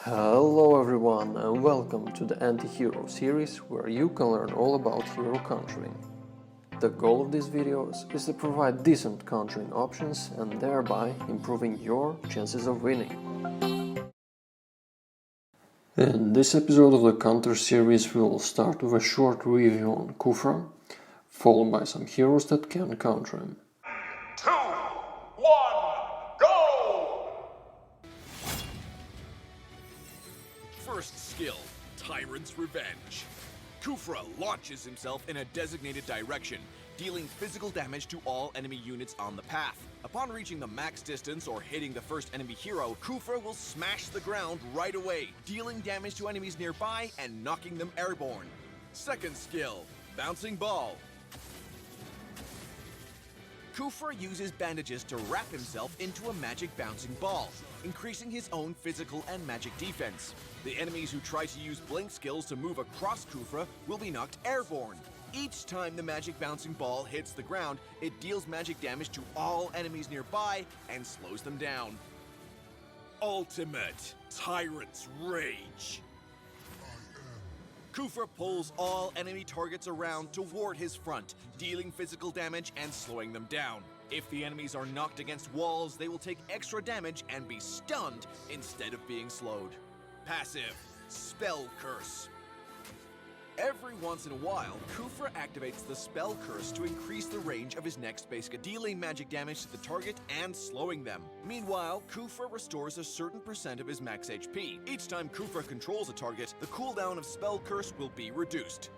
Hello everyone and welcome to the Anti-Hero series where you can learn all about hero countering. The goal of these videos is to provide decent countering options and thereby improving your chances of winning. In this episode of the Counter series we will start with a short review on KHUFRA, followed by some heroes that can counter him. 2, 1, go! First skill, Tyrant's Revenge. KHUFRA launches himself in a designated direction, dealing physical damage to all enemy units on the path. Upon reaching the max distance or hitting the first enemy hero, KHUFRA will smash the ground right away, dealing damage to enemies nearby and knocking them airborne. Second skill, Bouncing Ball. KHUFRA uses bandages to wrap himself into a magic bouncing ball, increasing his own physical and magic defense. The enemies who try to use blink skills to move across KHUFRA will be knocked airborne. Each time the magic bouncing ball hits the ground, it deals magic damage to all enemies nearby and slows them down. Ultimate Tyrant's Rage. KHUFRA pulls all enemy targets around toward his front, dealing physical damage and slowing them down. If the enemies are knocked against walls, they will take extra damage and be stunned instead of being slowed. Passive, Spell Curse. Every once in a while, KHUFRA activates the Spell Curse to increase the range of his next base, dealing magic damage to the target and slowing them. Meanwhile, KHUFRA restores a certain percent of his max HP. Each time KHUFRA controls a target, the cooldown of Spell Curse will be reduced.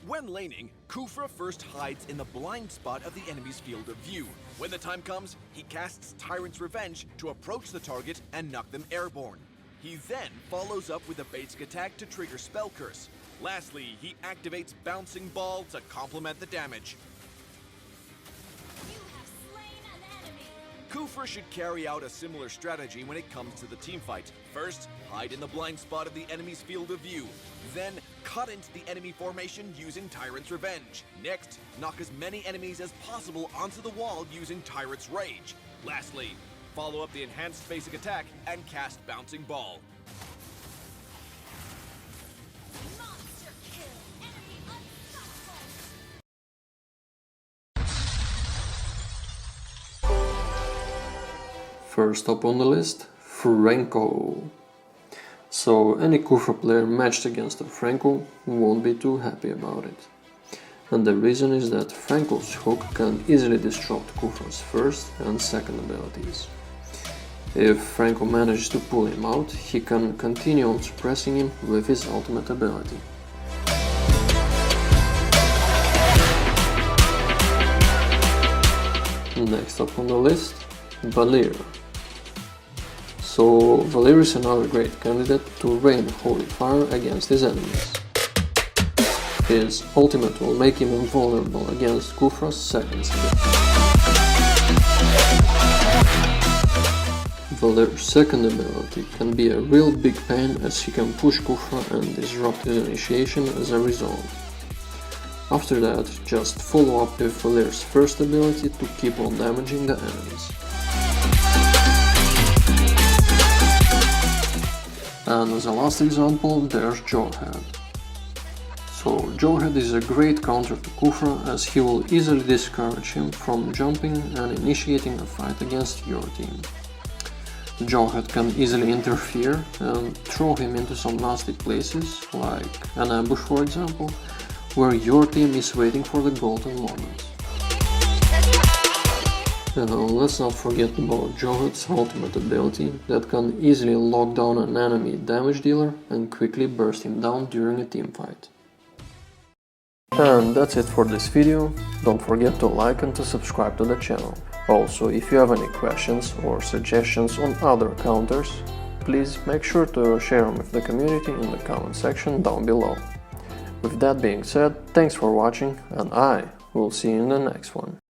When laning, KHUFRA first hides in the blind spot of the enemy's field of view. When the time comes, he casts Tyrant's Revenge to approach the target and knock them airborne. He then follows up with a basic attack to trigger Spell Curse. Lastly, he activates Bouncing Ball to complement the damage. You have slain an enemy. KHUFRA should carry out a similar strategy when it comes to the teamfight. First, hide in the blind spot of the enemy's field of view. Then, cut into the enemy formation using Tyrant's Revenge. Next, knock as many enemies as possible onto the wall using Tyrant's Rage. Lastly, follow up the enhanced basic attack and cast Bouncing Ball. Monster kill. Enemy unstoppable. First up on the list, Franco. So any KHUFRA player matched against a Franco won't be too happy about it. And the reason is that Franco's hook can easily disrupt KHUFRA's first and second abilities. If Franco manages to pull him out, he can continue on suppressing him with his ultimate ability. Next up on the list, Valir. So Valir is another great candidate to rain holy fire against his enemies. His ultimate will make him invulnerable against KHUFRA's second skill. Valir's second ability can be a real big pain as he can push KHUFRA and disrupt his initiation as a result. After that, just follow up with Valir's first ability to keep on damaging the enemies. And as a last example, there's Jawhead. So Jawhead is a great counter to KHUFRA as he will easily discourage him from jumping and initiating a fight against your team. Jawhead can easily interfere and throw him into some nasty places, like an ambush for example, where your team is waiting for the golden moment. Let's not forget about Jawhead's ultimate ability that can easily lock down an enemy damage dealer and quickly burst him down during a teamfight. And that's it for this video. Don't forget to like and to subscribe to the channel. Also, if you have any questions or suggestions on other counters, please make sure to share them with the community in the comment section down below. With that being said, thanks for watching and I will see you in the next one.